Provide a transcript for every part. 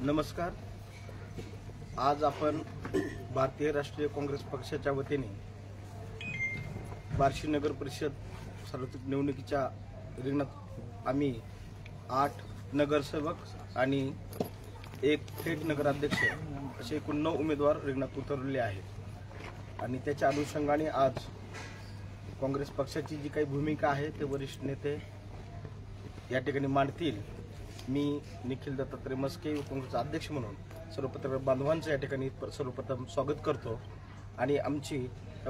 नमस्कार। आज आपण भारतीय राष्ट्रीय काँग्रेस पक्षाच्या वतीने बार्शी नगर परिषद सार्वत्रिक निवडणुकीच्या रिंगणात आम्ही 8 नगरसेवक आणि 1 थेट नगराध्यक्ष असे एकूण 9 उमेदवार रिंगणात उतरलेले आहेत आणि त्याच्या अनुषंगाने आज काँग्रेस पक्षाची जी काही भूमिका आहे ते वरिष्ठ नेते या ठिकाणी मांडतील। मी निखिल दत्तात्रय मस्के काँग्रेसचा अध्यक्ष म्हणून सर्व पत्रकार बांधवांचं या ठिकाणी सर्वप्रथम स्वागत करतो आणि आमची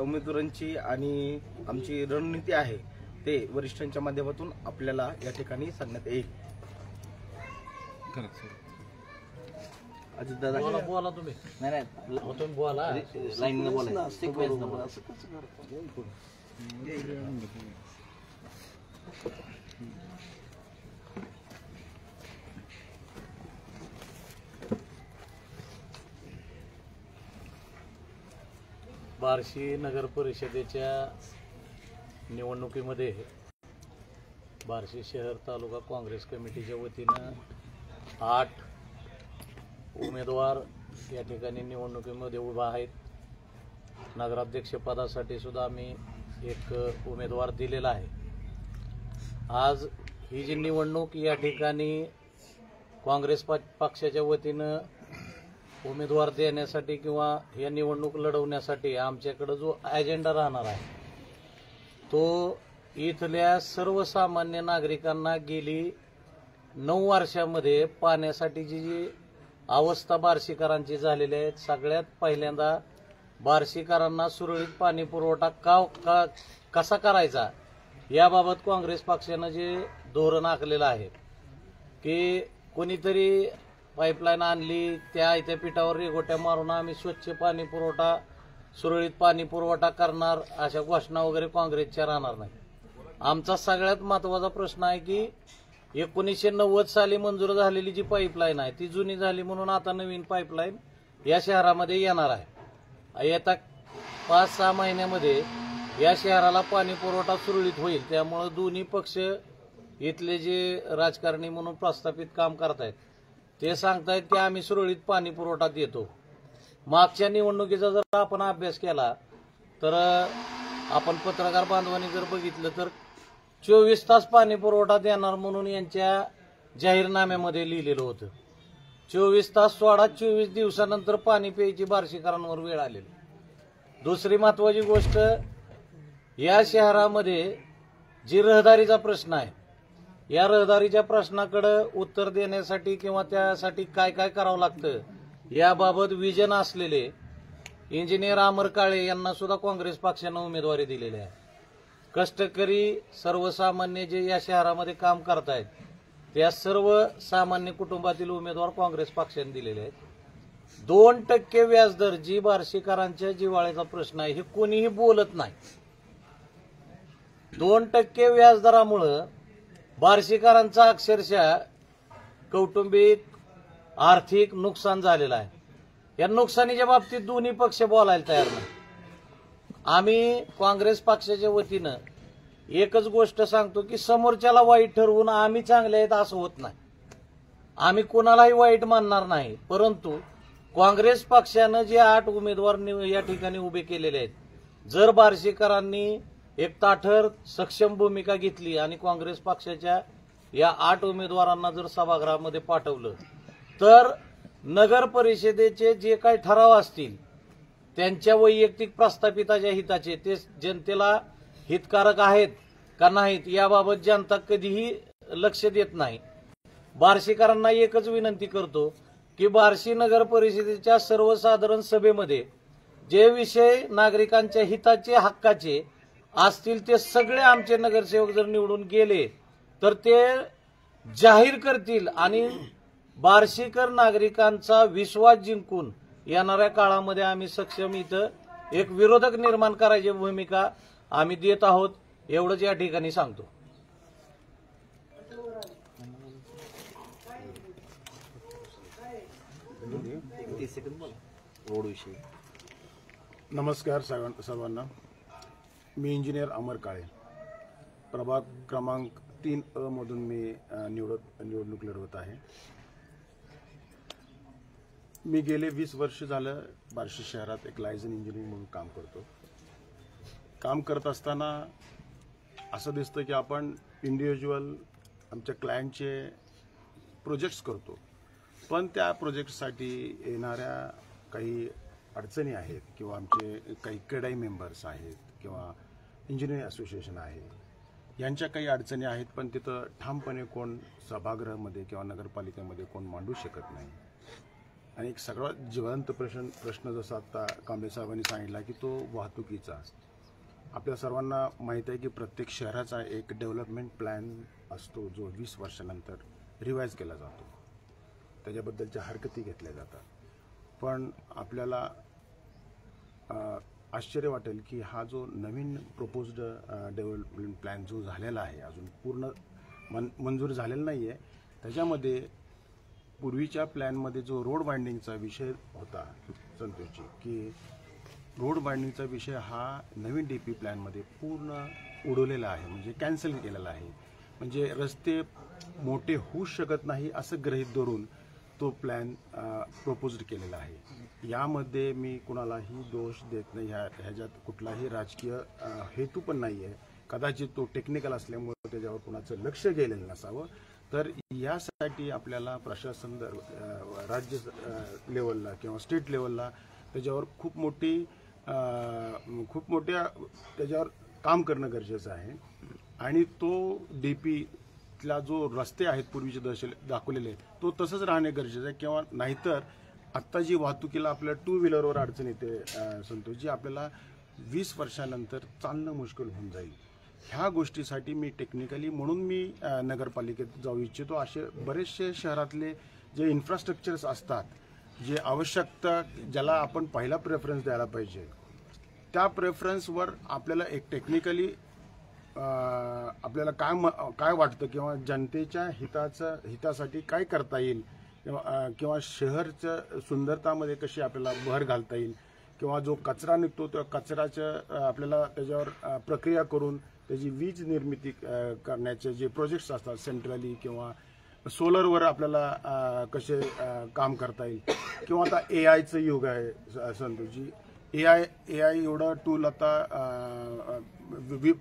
उमेदवारांची आणि आमची रणनीती आहे ते वरिष्ठांच्या माध्यमातून आपल्याला या ठिकाणी सांगण्यात येईल। अजित दादा बोला तुम्ही नाही तुम्ही बोला लाईन बोला सिक्वेन्स बोला बार्शी नगर परिषदेच्या निवडणुकीमध्ये बार्शी शहर तालुका काँग्रेस कमिटीच्या वतीनं 8 उमेदवार या ठिकाणी निवडणुकीमध्ये उभा आहेत। नगराध्यक्षपदासाठी सुद्धा आम्ही एक उमेदवार दिलेला आहे। आज ही जी निवडणूक या ठिकाणी काँग्रेस पक्षाच्या वतीनं उमेदवार देण्यासाठी किंवा या निवडणूक लढवण्यासाठी आमच्याकडे जो अजेंडा राहणार आहे तो इथल्या सर्वसामान्य नागरिकांना गेली 9 वर्षामध्ये पाण्यासाठीची जी अवस्था बार्शीकरांची झालेली आहे, सगळ्यात पहिल्यांदा बार्शीकरांना सुरळीत पाणी पुरवठा कसा करायचा याबाबत काँग्रेस पक्षानं जे धोरण आखलेलं आहे की कोणीतरी पाईपलाईन आणली त्या पीठावर रेघोट्या मारून आम्ही स्वच्छ पाणी पुरवठा सुरळीत पाणी पुरवठा करणार अशा घोषणा वगैरे काँग्रेसच्या राहणार नाही। आमचा सगळ्यात महत्त्वाचा प्रश्न आहे की 1990 साली मंजूर झालेली जी पाईपलाईन आहे ती जुनी झाली म्हणून आता नवीन पाईपलाईन या शहरामध्ये येणार आहे। येत्या 5-6 महिन्यामध्ये या शहराला पाणी पुरवठा सुरळीत होईल। त्यामुळे दोन्ही पक्ष इथले जे राजकारणी म्हणून प्रस्थापित काम करतायत ते सांगतायत की आम्ही सुरळीत पाणी पुरवठा देतो। मागच्या निवडणुकीचा जर आपण अभ्यास केला तर आपण पत्रकार बांधवांनी जर बघितलं तर 24 तास पाणी पुरवठा देणार म्हणून यांच्या जाहीरनाम्यामध्ये लिहिलेलं होतं। 24 तास सोडा 24 दिवसानंतर पाणी प्यायची बार्शीकरांवर वेळ आलेली। दुसरी महत्वाची गोष्ट, या शहरामध्ये जी रहदारीचा प्रश्न आहे या रहदारीच्या प्रश्नाकडे उत्तर देण्यासाठी किंवा त्यासाठी काय काय करावं लागतं याबाबत विजन असलेले इंजिनियर अमर काळे यांना सुद्धा काँग्रेस पक्षानं उमेदवारी दिलेली आहे। कष्टकरी सर्वसामान्य जे या शहरामध्ये काम करतायत त्या सर्व सामान्य कुटुंबातील उमेदवार काँग्रेस पक्षाने दिलेले आहेत। 2% व्याजदर जी बार्शीकरांच्या जिव्हाळ्याचा प्रश्न आहे हे कोणीही बोलत नाही। 2% व्याजदरामुळे बार्शीकरांचा अक्षरशः कौटुंबिक आर्थिक नुकसान झालेलं आहे। या नुकसानीच्या बाबतीत दोन्ही पक्ष बोलायला तयार नाही। आम्ही काँग्रेस पक्षाच्या वतीनं एकच गोष्ट सांगतो की समोरच्याला वाईट ठरवून आम्ही चांगले आहेत असं होत नाही। आम्ही कोणालाही वाईट मानणार नाही, परंतु काँग्रेस पक्षानं जे 8 उमेदवार या ठिकाणी उभे केलेले आहेत, जर बार्शीकरांनी एक ताठर सक्षम भूमिका घेतली आणि काँग्रेस पक्षाच्या या 8 उमेदवारांना जर सभागृहामध्ये पाठवलं तर नगर परिषदेचे जे काही ठराव असतील त्यांच्या वैयक्तिक प्रस्थापिताच्या हिताचे ते जनतेला हितकारक आहेत का नाहीत याबाबत जनता कधीही लक्ष देत नाही। बार्शीकरांना एकच विनंती करतो की बार्शी नगर परिषदेच्या सर्वसाधारण सभेमध्ये जे विषय नागरिकांच्या हिताचे हक्काचे असतील ते सगळे आमचे नगरसेवक जर निवडून गेले तर ते जाहीर करतील आणि बार्शीकर नागरिकांचा विश्वास जिंकून येणाऱ्या काळामध्ये आम्ही सक्षम इथं एक विरोधक निर्माण करायची भूमिका आम्ही देत आहोत एवढंच या ठिकाणी सांगतो। नमस्कार सर्वांना। मी इंजिनियर अमर काळे, प्रभाग क्रमांक 3 अ मधून मी निवडणूक लढवत आहे। मी गेले 20 वर्ष झालं बार्शी शहरात एक लायझन इंजिनिअरिंग म्हणून काम करतो. काम करत असताना असं दिसतं की आपण इंडिव्हिज्युअल आमच्या क्लायंटचे प्रोजेक्ट्स करतो, पण त्या प्रोजेक्टसाठी येणाऱ्या काही अडचणी आहेत किंवा आमचे काही क्रेडाई मेंबर्स आहेत किंवा इंजिनिअरिंग असोसिएशन आहे, यांच्या काही अडचणी आहेत, पण तिथं ठामपणे कोण सभागृहामध्ये किंवा नगरपालिकेमध्ये कोण मांडू शकत नाही. आणि एक सगळ्यात जिवंत प्रश्न जसा आता कांबळे साहेबांनी सांगितला की तो वाहतुकीचा. आपल्या सर्वांना माहीत आहे की प्रत्येक शहराचा एक डेव्हलपमेंट प्लॅन असतो जो 20 वर्षानंतर रिवाईज केला जातो, त्याच्याबद्दलच्या हरकती घेतल्या जातात. पण आपल्याला आश्चर्य वाटेल की हा जो नवीन प्रपोज्ड डेव्हलपमेंट प्लॅन जो झालेला आहे, अजून पूर्ण मंजूर झालेला नाही आहे, त्याच्यामध्ये पूर्वीच्या प्लॅनमध्ये जो रोड बाइंडिंगचा विषय होता संतोषजी, की रोड बाइंडिंगचा विषय हा नवीन DP प्लॅनमध्ये पूर्ण उडवलेला आहे, म्हणजे कॅन्सल केलेला आहे. म्हणजे रस्ते मोठे होऊ शकत नाही असं गृहीत धरून तो प्लॅन प्रपोज्ड केलेला आहे. यामध्ये मी कुणालाही दोष देत नाही, ह्याच्यात कुठलाही राजकीय हेतू पण नाही आहे. कदाचित तो टेक्निकल असल्यामुळे त्याच्यावर कुणाचं लक्ष गेलेलं नसावं. तर यासाठी आपल्याला प्रशासन राज्य लेवलला किंवा स्टेट लेवलला त्याच्यावर खूप मोठ्या त्याच्यावर काम करणं गरजेचं आहे. आणि तो DPला जो रस्ते आहेत पूर्वीचे दाखवलेले तो तसंच राहणे गरजेचं आहे, किंवा नाहीतर आत्ता जी वाहतुकीला आपल्या 2 व्हीलरवर अडचण येते संतोषजी, आपल्याला 20 वर्षानंतर चालणं मुश्किल होऊन जाईल. ह्या गोष्टीसाठी मी टेक्निकली म्हणून मी नगरपालिकेत जाऊ इच्छितो. असे बरेचसे शहरातले जे इन्फ्रास्ट्रक्चर्स असतात, जे आवश्यकता ज्याला आपण पहिला प्रेफरन्स द्यायला पाहिजे, त्या प्रेफरन्सवर आपल्याला एक टेक्निकली आपल्याला काय वाटतं किंवा जनतेच्या हितासाठी काय करता येईल किंवा शहरच्या सुंदरतामध्ये कशी आपल्याला भर घालता येईल, किंवा जो कचरा निघतो त्या कचऱ्याचं आपल्याला त्याच्यावर प्रक्रिया करून त्याची वीज निर्मिती करण्याचे जे प्रोजेक्ट्स असतात सेंट्रली, किंवा सोलरवर आपल्याला कसे काम करता येईल, किंवा आता AIचं युग आहे संतोषजी. AI एवढा टूल आता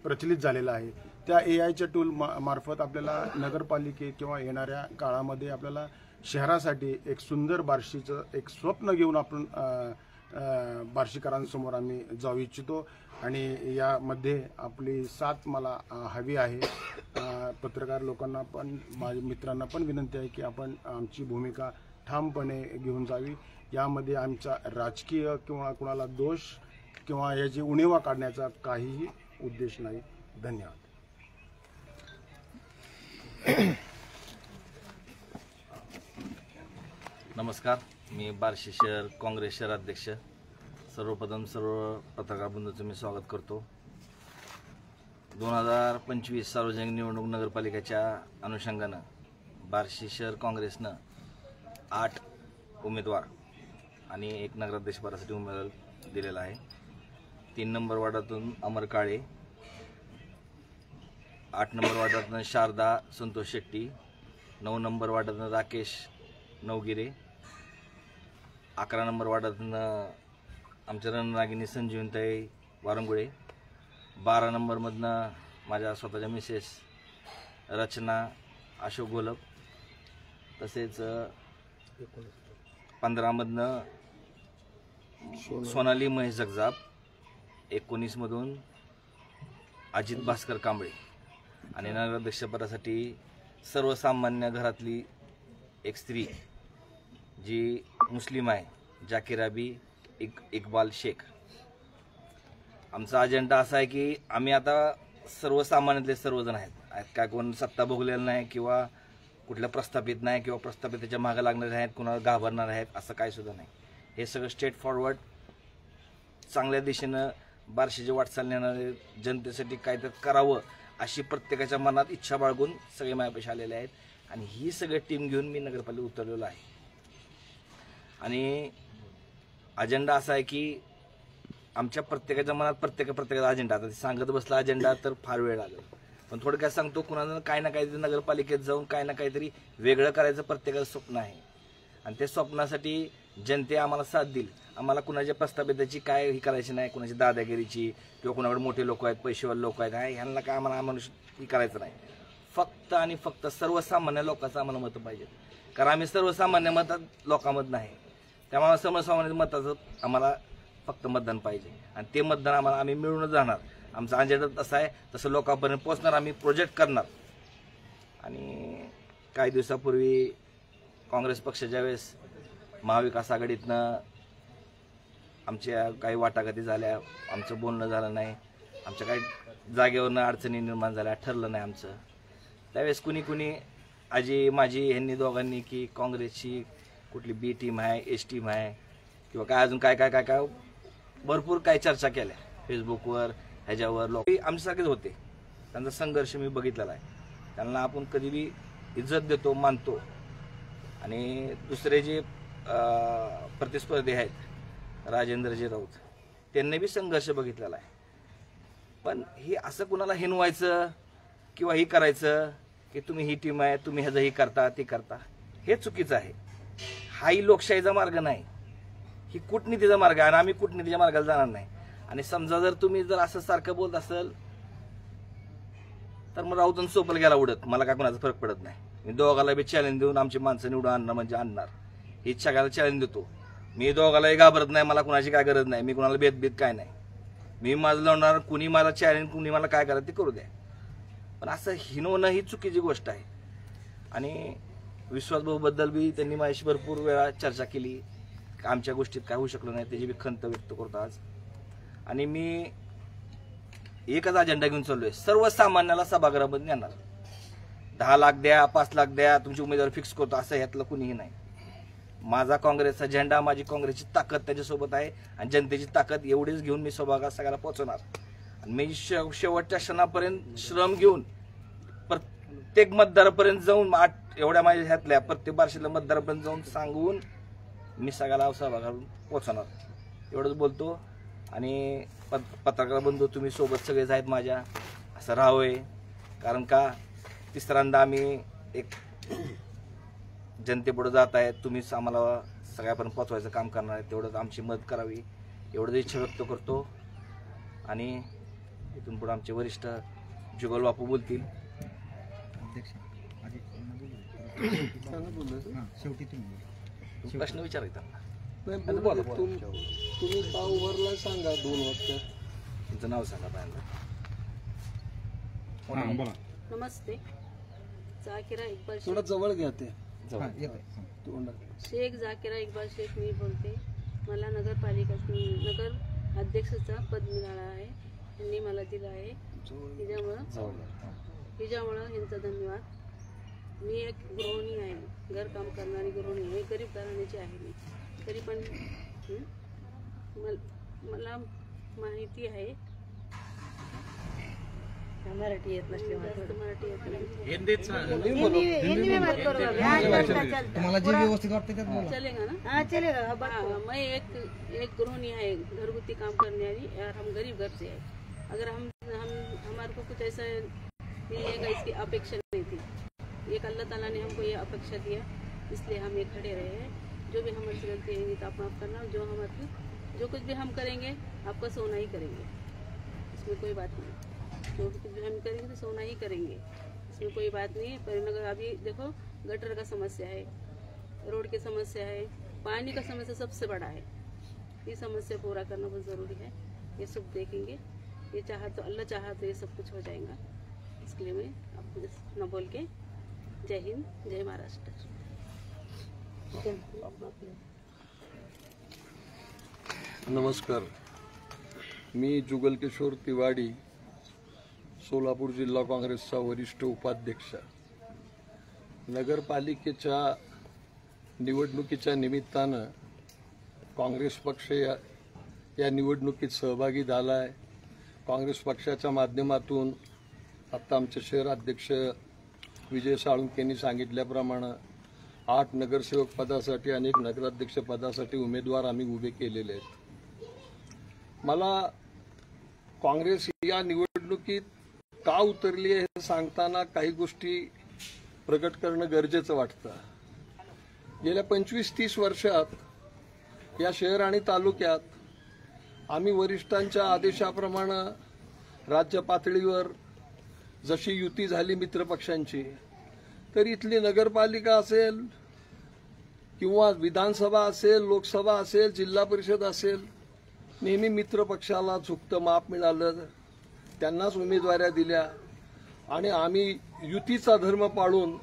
प्रचलित झालेला आहे. त्या AIच्या टूल मार्फत आपल्याला नगरपालिके किंवा येणाऱ्या काळामध्ये आपल्याला शहरासाठी एक सुंदर बार्शीचं एक स्वप्न घेऊन आपण बार्शीकरांसमोर आम्ही जाऊ इच्छितो. आणि यामध्ये आपली साथ मला हवी आहे. पत्रकार लोकांना पण माझ्या मित्रांना पण विनंती आहे की आपण आमची भूमिका ठामपणे घेऊन जावी. यामध्ये आमचा राजकीय किंवा कुणाला दोष किंवा याची उणिवा काढण्याचा काहीही उद्देश नाही. धन्यवाद. नमस्कार, मी बार्शी शहर काँग्रेस शहर अध्यक्ष. सर्वप्रथम सर्व पत्रकार बंधूंचं मी स्वागत करतो. 2025 सार्वजनिक निवडणूक नगरपालिकेच्या अनुषंगानं बार्शी शहर काँग्रेसनं 8 उमेदवार आणि 1 नगराध्यक्षपदासाठी उमेदवार दिलेला आहे. 3 नंबर वार्डातून अमर काळे, 8 नंबर वार्डातून शारदा संतोष शेट्टी, 9 नंबर वार्डातून राकेश नवगिरे, 11 नंबर वार्डातून आमच्या रणरागिनी संजीवनताई वारंगुळे, 12 नंबरमधनं माझ्या स्वतःच्या मिसेस रचना अशोक गोलप, तसेच 15मधनं सोनाली महेश जगजाप, 19मधून अजित भास्कर कांबळे आणि नगराध्यक्षपदासाठी सर्वसामान्य घरातली एक स्त्री जी मुस्लिम आहे, जाकिराबी इक्बाल शेख. आमचा अजेंडा असा आहे की आम्ही आता सर्वसामान्यातले सर्वजण आहेत. काय कोण सत्ता भोगलेला नाही किंवा कुठल्या प्रस्थापित नाही किंवा प्रस्थापित त्याच्या मागे लागणारे आहेत, कुणाला घाबरणार आहेत, असं काय सुद्धा नाही. हे सगळं स्ट्रेट फॉरवर्ड चांगल्या दिशेनं बार्शीचे वाटचाल नेणारे जनतेसाठी काय तर करावं अशी प्रत्येकाच्या मनात इच्छा बाळगून सगळे माझ्यापाशी आलेले आहेत. आणि ही सगळी टीम घेऊन मी नगरपालिकेत उतरलेलो आहे. आणि अजेंडा असा आहे की आमच्या प्रत्येकाच्या मनात प्रत्येकाचा अजेंडा, आता सांगत बसला अजेंडा तर फार वेळ लागेल, पण थोडक्यात सांगतो, कुणाला काय ना काहीतरी नगरपालिकेत जाऊन काय ना काहीतरी वेगळं करायचं प्रत्येकाचं स्वप्न आहे. आणि त्या स्वप्नासाठी जनते आम्हाला साथ देईल. आम्हाला कुणाच्या प्रस्थापिताची काय ही करायची नाही, कुणाची दादागिरीची किंवा कुणाकडे मोठे लोक आहेत, पैसेवाले लोक आहेत, ह्यांना काय आम्हाला ही करायचं नाही. फक्त आणि फक्त सर्वसामान्य लोकांचं आम्हाला मतं पाहिजे, कारण आम्ही सर्वसामान्य मतात लोकांमत नाही. त्यामुळे सर्वसामान्य मताचं आम्हाला फक्त मतदान पाहिजे आणि ते मतदान आम्हाला आम्ही मिळूनच जाणार. आमचा अजेंडा तसा आहे, तसं लोकांपर्यंत पोहोचणार, आम्ही प्रोजेक्ट करणार. आणि काही दिवसापूर्वी काँग्रेस पक्षाच्या वेळेस महाविकास आघाडीतनं आमच्या काही वाटाघाटी झाल्या, आमचं बोलणं झालं नाही, आमच्या काही जागेवरनं अडचणी निर्माण झाल्या, ठरलं नाही आमचं. त्यावेळेस कुणी आजी माझी ह्यांनी दोघांनी की काँग्रेसची कुठली बी टीम आहे, एस टीम आहे किंवा काय अजून काय काय काय काय भरपूर काही चर्चा केल्या फेसबुकवर, ह्याच्यावर. लोक आमच्यासारखेच होते, त्यांचा संघर्ष मी बघितलेला आहे. त्यांना आपण कधी बी इज्जत देतो, मानतो. आणि दुसरे जे प्रतिस्पर्धी आहेत राजेंद्रजी राऊत, त्यांनी बी संघर्ष बघितलेला आहे. पण हे असं कुणाला हिनवायचं किंवा ही करायचं की तुम्ही ही टीम आहे, तुम्ही ह्याचं ही करता ते करता, हे चुकीचं आहे. हाही लोकशाहीचा मार्ग नाही, ही कूटनीतीचा मार्ग आहे आणि आम्ही कूटनीतीच्या मार्गाला जाणार नाही. आणि समजा जर तुम्ही जर असं सारखं बोलत असाल तर मग राऊत सोपल गेला उडत, मला काय कोणाचा फरक पडत नाही. मी दोघाला बी चॅलेंज देऊन आमची माणसं निवडून आणणार म्हणजे आणणार, ही सगळ्याला चॅलेंज देतो. मी दोघालाही घाबरत नाही, मला कुणाची काय गरज नाही, मी कुणाला भेदभेद काय नाही. मी माझं लावणार, कुणी मला चॅलेंज, कुणी मला काय करायचं ते करू द्या. पण असं हिनवणं ही चुकीची गोष्ट आहे. आणि विश्वासभाऊबद्दल बी त्यांनी माझ्याशी भरपूर वेळा चर्चा केली, आमच्या गोष्टीत काय होऊ शकलं नाही, त्याची बी खंत व्यक्त करतो आज. आणि मी एकच अजेंडा घेऊन चाललोय, सर्वसामान्याला सभागृहामध्ये नेणार. 10 लाख द्या, 5 लाख द्या, तुमची उमेदवार फिक्स करतो असं ह्यातलं कुणीही नाही. माझा काँग्रेसचा झेंडा, माझी काँग्रेसची ताकद त्याच्यासोबत आहे आणि जनतेची ताकद एवढीच घेऊन मी सभागृहात सगळ्याला पोहोचवणार. आणि मी शेवटच्या क्षणापर्यंत श्रम घेऊन प्रत्येक मतदारापर्यंत जाऊन एवढ्या माझ्या ह्यातल्या प्रत्येक बार्शीला मतदारापर्यंत जाऊन सांगून मी सगळ्याला सभागृहात पोहोचवणार. एवढंच बोलतो. आणि पत्रकार बंधू तुम्ही सोबत सगळेच आहेत माझ्या, असं राहावंय. कारण का तिसऱ्यांदा आम्ही एक जनतेपुढे जात आहेत, तुम्हीच आम्हाला सगळ्यापर्यंत पोचवायचं काम करणार आहे, तेवढंच आमची मदत करावी एवढंच इच्छा व्यक्त करतो. आणि इथून पुढे आमचे वरिष्ठ जुगल बापू बोलतील. प्रश्न विचारायचा तुम्ही पावरला सांगा 2 वाजता. तुमचं नाव सांगा पहिल्यांदा. नमस्ते. जाकिरा इक्बाल थोडं जवळ घ्या ते शेख जाकिरा इक्बाल शेख मी बोलते. मला नगर अध्यक्षाचा पद मिळाला आहे, त्यांनी मला दिलं आहे. हिच्यामुळं यांचा धन्यवाद. मी एक गृहिणी आहे, घरकाम करणारी गृहिणी आहे, गरीब घराण्याची आहे मी. तरी पण मला माहिती आहे, मराठी येत नसले, मराठी येत नाही, तुम्हाला जे व्यवस्थित वाटतं त्यात बोला. चलेगा ना? हाँ चलेगा. मैं एक गृहिणी है, घरगुती काम करने वाली, और हम गरीब घर से है. अगर हम हमारे को कुछ ऐसा मिलेगा इसकी अपेक्षा नहीं थी. एक अल्लाह ताला ने हमको ये अपेक्षा दिया, इसलिए हम ये खड़े रहे हैं. जो भी हमारे से गलती होगी तो आप माफ़ करना. जो कुछ भी हम करेंगे आपका सोना ही करेंगे, इसमें कोई बात नहीं. जो कुछ भी हम करेंगे तो सोना ही करेंगे, इसमें कोई बात नहीं है. पर अभी देखो गटर का समस्या है, रोड की समस्या है, पानी का समस्या सबसे बड़ा है. ये समस्या पूरा करना बहुत ज़रूरी है. ये सब देखेंगे, ये चाहा तो अल्लाह चाहा तो ये सब कुछ हो जाएगा. इसके लिए मैं आपको न बोल के जय हिंद, जय महाराष्ट्र. नमस्कार. मी जुगल किशोर तिवाडी, सोलापूर जिल्हा काँग्रेसचा वरिष्ठ उपाध्यक्ष. नगरपालिकेच्या निवडणुकीच्या निमित्तानं काँग्रेस पक्ष या निवडणुकीत सहभागी झाला आहे. काँग्रेस पक्षाच्या माध्यमातून आत्ता आमचे शहर अध्यक्ष विजय साळुंके यांनी सांगितल्याप्रमाणे 8 नगरसेवक पदासाठी आणि 1 नगराध्यक्ष पदासाठी उमेदवार आम्ही उभे केलेले आहेत. मला काँग्रेस या निवडणुकीत का उतरली आहे हे सांगताना काही गोष्टी प्रकट करणं गरजेचं वाटतं. गेल्या 25-30 वर्षात या शहर आणि तालुक्यात आम्ही वरिष्ठांच्या आदेशाप्रमाणे राज्य पातळीवर जशी युती झाली मित्रपक्षांची, तर इथली नगरपालिका असेल किंवा विधानसभा असेल, लोकसभा असेल, जिल्हा परिषद असेल, नेहमी मित्रपक्षाला झुकतं माप मिळालं, त्यांनाच उमेदवाऱ्या दिल्या आणि आम्ही युतीचा धर्म पाळून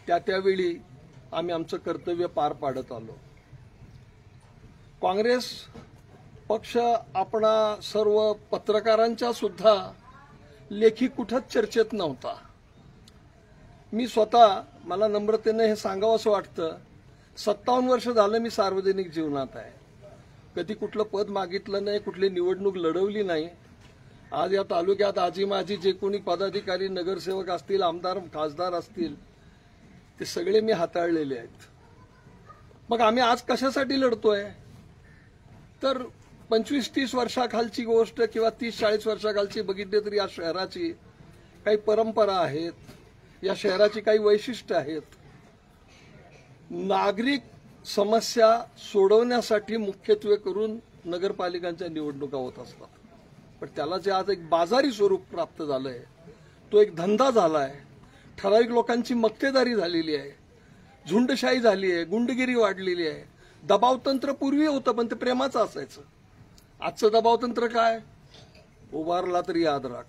त्यावेळी आम्ही आमचं कर्तव्य पार पाडत आलो. काँग्रेस पक्ष आपणा सर्व पत्रकारांच्या सुद्धा लेखी कुठंच चर्चेत नव्हता. मी स्वतः, मला नम्रतेने हे सांगावं असं वाटतं, 57 वर्ष झालं मी सार्वजनिक जीवनात आहे. कधी कुठलं पद मागितलं नाही, कुठली निवडणूक लढवली नाही. आज या तालुक्यात आजी माझी जे कोणी पदाधिकारी, नगरसेवक असतील, आमदार खासदार असतील, ते सगळे मी हाताळलेले आहेत. मग आम्ही आज कशासाठी लढतोय? तर 25-30 वर्षाखालची गोष्ट किंवा 30-40 वर्षाखालची बघितली तरी या शहराची काही परंपरा आहेत, या शहराची काही वैशिष्ट्य आहेत. नागरिक समस्या सोडवण्यासाठी मुख्यत्वे करून नगरपालिकांच्या निवडणुका होत असतात. पण त्याला जे आज एक बाजारी स्वरूप प्राप्त झालंय, तो एक धंदा झालाय, ठराविक लोकांची मक्तेदारी झालेली आहे, झुंडशाही झाली आहे, गुंडगिरी वाढलेली आहे. दबावतंत्र पूर्वी होतं पण ते प्रेमाचं असायचं. आजचं दबावतंत्र काय? उभारला तरी याद राख.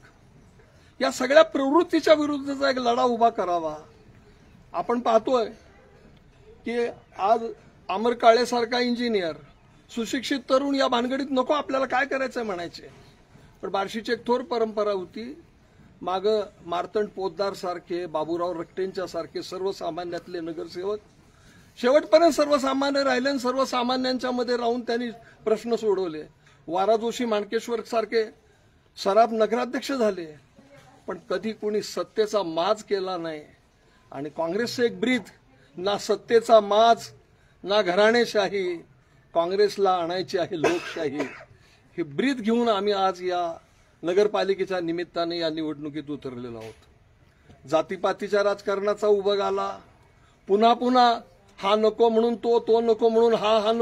या सगळ्या प्रवृत्तीच्या विरुद्धचा एक लढा उभा करावा. आपण पाहतोय की आज अमर काळेसारखा इंजिनियर, सुशिक्षित तरुण या भानगडीत नको, आपल्याला काय करायचंय म्हणायचे. पण बार्शीची एक थोर परंपरा होती. मागं मार्तंड पोद्दार सारखे, बाबूराव रक्टेंच्या सारखे सर्वसामान्यातले नगरसेवक शेवटपर्यंत सर्वसामान्य राहिले आणि सर्वसामान्यांच्या मध्ये राहून त्यांनी प्रश्न सोडवले. वारा जोशी, माणकेश्वर सारखे सराफ नगराध्यक्ष झाले, पण कधी कोणी सत्तेचा माज केला नाही. आणि काँग्रेसचं एक ब्रीद, ना सत्तेचा माज ना घराणेशाही, काँग्रेसला आणायची आहे लोकशाही. हे ब्रीद घेऊन आम्ही आज या नगरपालिकेच्या निमित्ताने या निवडणुकीत उतरलेलो आहोत. जातीपातीच्या राजकारणाचा उभं आला, पुन्हा पुन्हा हा नको म्हणून तो नको म्हणून हा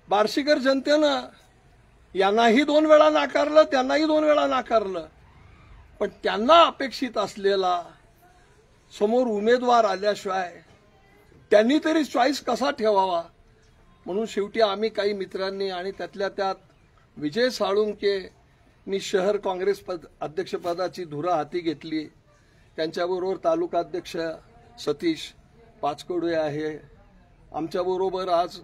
बार्शीकर जनतेनं यांनाही 2 वेळा नाकारलं, त्यांनाही 2 वेळा नाकारलं. पण त्यांना अपेक्षित असलेला समोर उमेदवार आल्याशिवाय त्यांनी तरी चॉईस कसा ठेवावा, म्हणून शेवटी आम्ही काही मित्रांनी आणि त्यातल्या त्यात विजय साळुंके मी शहर काँग्रेस अध्यक्षपदाची धुरा हाती घेतली. त्यांच्याबरोबर तालुका अध्यक्ष सतीश पाचकडे आहे. आमच्याबरोबर आज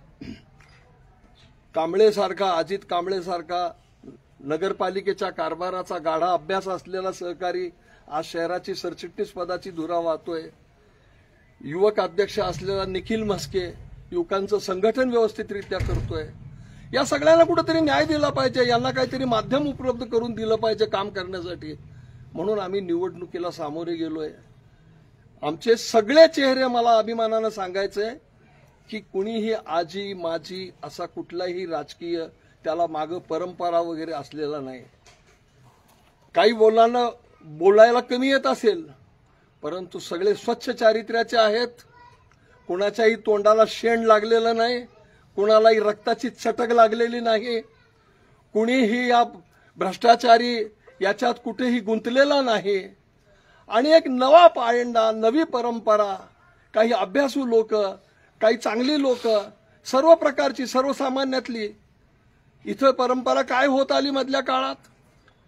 कांबळेसारखा, अजित कांबळेसारखा नगरपालिकेच्या कारभाराचा गाढा अभ्यास असलेला सहकारी आज शहराची सरचिटणीस पदाची धुरा वाहतोय. युवक अध्यक्ष असलेला निखिल म्हस्के युवकांचं संघटन व्यवस्थितरित्या करतोय. या सगळ्यांना कुठेतरी न्याय दिला पाहिजे, यांना काहीतरी माध्यम उपलब्ध करून दिलं पाहिजे काम करण्यासाठी. म्हणून आम्ही निवडणुकीला सामोरे गेलोय. आमचे सगळे चेहरे, मला अभिमानानं सांगायचंय की कुणीही आजी माजी असा कुठलाही राजकीय त्याला मागं परंपरा वगैरे असलेला नाही. काही बोलायला कमी येत असेल, परंतु सगळे स्वच्छ चारित्र्याचे आहेत. कुणाच्याही तोंडाला शेण लागलेलं नाही, कुणालाही रक्ताची चटक लागलेली नाही, कुणीही या भ्रष्टाचारी याच्यात कुठेही गुंतलेला नाही. आणि एक नवा पायंडा, नवी परंपरा, काही अभ्यासू लोक, काही चांगली लोक, सर्व प्रकारची, सर्वसामान्यातली. इथं परंपरा काय होत आली मधल्या काळात?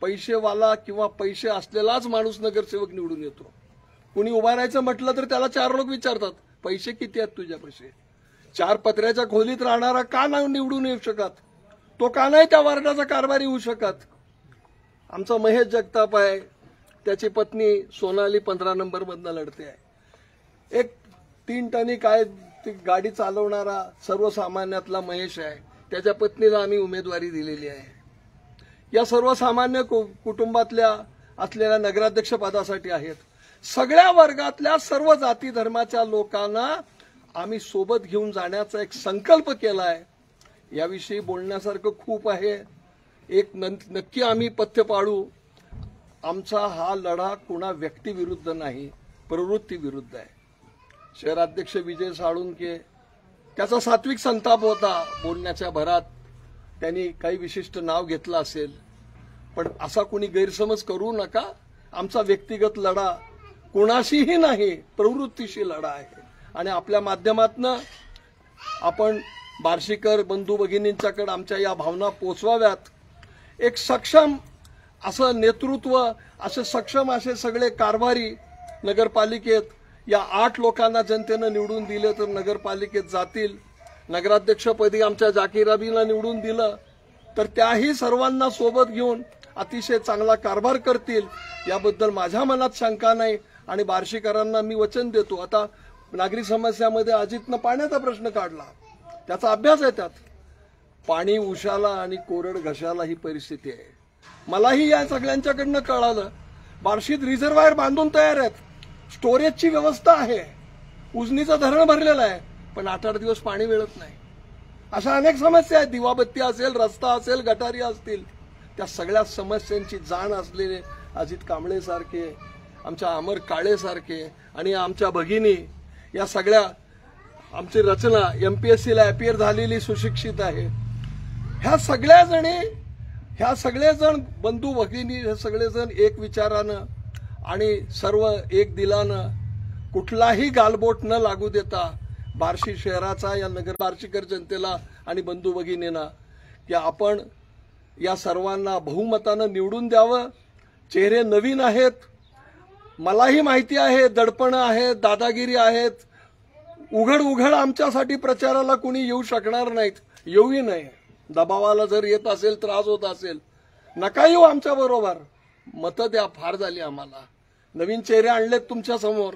पैसेवाला किंवा पैसे असलेलाच माणूस नगरसेवक निवडून येतो. कुणी उभारायचं म्हटलं तर त्याला 4 लोक विचारतात, पैसे किती आहेत तुझ्यापाशी? 4 पत्र्याच्या खोलीत राहणारा का नाही निवडून येऊ शकत? तो का नाही त्या वार्डाचा कारभारी होऊ शकत? आमचा महेश जगताप आहे, त्याची पत्नी सोनाली 15 नंबर मधनं लढते आहे. एक 3 टनी काय ती गाडी चालवणारा सर्वसामान्यातला महेश आहे, त्याच्या पत्नीला आम्ही उमेदवारी दिलेली आहे. या सर्वसामान्य कुटुंबातल्या असलेल्या नगराध्यक्ष पदासाठी आहेत. सगळ्या वर्गातल्या सर्व जाती धर्माच्या लोकांना आम्ही सोबत घेऊन जाण्याचा एक संकल्प केलाय. याविषयी बोलण्यासारखं खूप आहे. एक नक्की आम्ही पथ्य पाळू. आमचा हा लढा कुणा व्यक्तीविरुद्ध नाही, प्रवृत्ती विरुद्ध आहे. शहराध्यक्ष विजय साळुंके त्याचा सात्विक संताप होता. बोलण्याच्या भरात त्यांनी काही विशिष्ट नाव घेतलं असेल, पण असा कोणी गैरसमज करू नका. आमचा व्यक्तिगत लढा कोणाशीही नाही, प्रवृत्तीशी लढा आहे. आणि आपल्या माध्यमातनं आपण बार्शीकर बंधू भगिनींच्याकडे आमच्या या भावना पोचवाव्यात. एक सक्षम असं नेतृत्व, असे सक्षम असे सगळे कारभारी नगरपालिकेत, या 8 लोकांना जनतेनं निवडून दिले तर नगरपालिकेत जातील. नगराध्यक्षपदी आमच्या जाकीराबीला निवडून दिलं तर त्याही सर्वांना सोबत घेऊन अतिशय चांगला कारभार करतील, याबद्दल माझ्या मनात शंका नाही. आणि बार्शीकरांना मी वचन देतो. आता नागरी समस्यामध्ये अजितनं पाण्याचा प्रश्न काढला, त्याचा अभ्यास आहे. त्यात पाणी उशाला आणि कोरड घशाला ही परिस्थिती आहे. मलाही या सगळ्यांच्याकडनं कळालं, बार्शीत रिझर्वायर बांधून तयार आहेत, स्टोरेजची व्यवस्था आहे, उजनीचं धरण भरलेलं आहे, पण 8-8 दिवस पाणी मिळत नाही. अशा अनेक समस्या आहेत. दिवाबत्ती असेल, रस्ता असेल, गटारी असतील, त्या सगळ्या समस्यांची जाण असलेले अजित कांबळे सारखे, आमच्या अमर काळे सारखे आणि आमच्या भगिनी, या सगळ्या, आमची रचना MPSCला अपियर झालेली सुशिक्षित आहे. ह्या सगळेजण बंधू भगिनी, हे सगळेजण एक विचारानं आणि सर्व एक दिलानं, कुठलाही गालबोट न लागू देता बार्शी शहराचा, या नगर बार्शीकर जनतेला आणि बंधू भगिनींना, की आपण या सर्वांना बहुमतानं निवडून द्यावं. चेहरे नवीन आहेत, मलाही माहिती आहे, दडपणं आहेत, दादागिरी आहेत. उघड आमच्यासाठी प्रचाराला कुणी येऊ शकणार नाहीत, येऊही नाही. दबावाला जर येत असेल, त्रास होत असेल, नका येऊ आमच्या बरोबर. मतं द्या, फार झाली आम्हाला. नवीन चेहरे आणलेत तुमच्या समोर,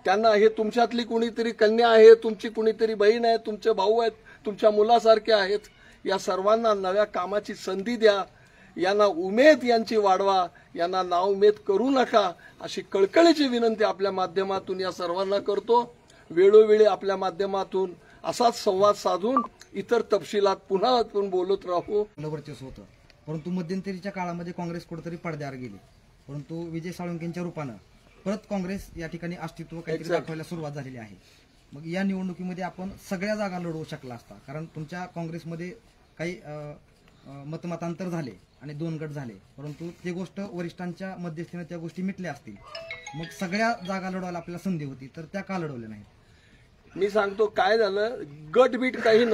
त्यांना हे तुमच्यातली कुणीतरी कन्या आहे, तुमची कुणीतरी बहीण आहे, तुमचे भाऊ आहेत, तुमच्या मुलासारखे आहेत. या सर्वांना नव्या कामाची संधी द्या, यांना उमेद यांची वाढवा, यांना नाउमेद करू नका, अशी कळकळीची विनंती आपल्या माध्यमातून या सर्वांना करतो. वेळोवेळी आपल्या माध्यमातून असाच संवाद साधून इतर तपशिलात पुन्हा आपण बोलत राहू. वर्चस्व होतं, परंतु मध्यंतरीच्या काळामध्ये काँग्रेस कुठेतरी पडद्यावर गेली. परंतु विजय साळुंखेंच्या रूपानं परत काँग्रेस या ठिकाणी अस्तित्व काहीतरी दाखवायला सुरुवात झालेली आहे. मग या निवडणुकीमध्ये आपण सगळ्या जागा लढवू शकला असता, कारण तुमच्या काँग्रेसमध्ये काही मतमतांतर झाले आणि 2 गट झाले, परंतु ती गोष्ट वरिष्ठांच्या मध्यस्थीने त्या गोष्टी मिटल्या असतील. मग सगळ्या जागा लढवायला आपल्याला संधी होती, तर त्या का लढवल्या नाही? मी सांगतो काय झालं, गटबीट काही